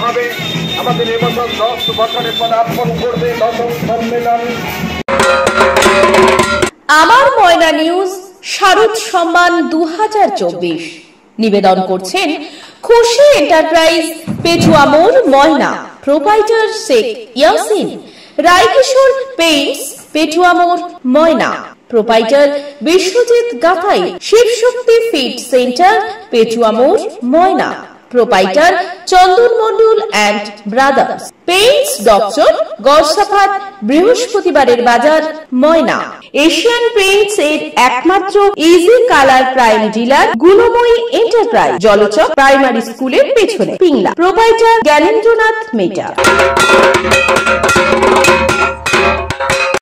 হবে আমাদের এবছর 10 বছরে পদার্পণ করবে 10ম সম্মেলন। আমার ময়না নিউজ শারদ সম্মান 2024 নিবেদন করছেন খুশি enterprise, পেটুয়ামোর, Moyna. Proprietor Sheikh Yasin. রায়কিশোর Paints, পেটুয়ামোর, Moyna. Proprietor Biswajit Gathai. Shivshakti feed centre, পেটুয়ামোর, Moyna. Proprietor Chandan Mondal and brothers. Paints doctor, Garsafat, বৃহস্পতিবারের বাজার, ময়না। এশিয়ান পেইন্টস এর একমাত্র easy colour prime dealer Gunamoyee enterprise, Jalchak primary স্কুলের পেছনে, পিংলা। প্রোপাইটার জ্ঞানেন্দ্রনাথ মেটা।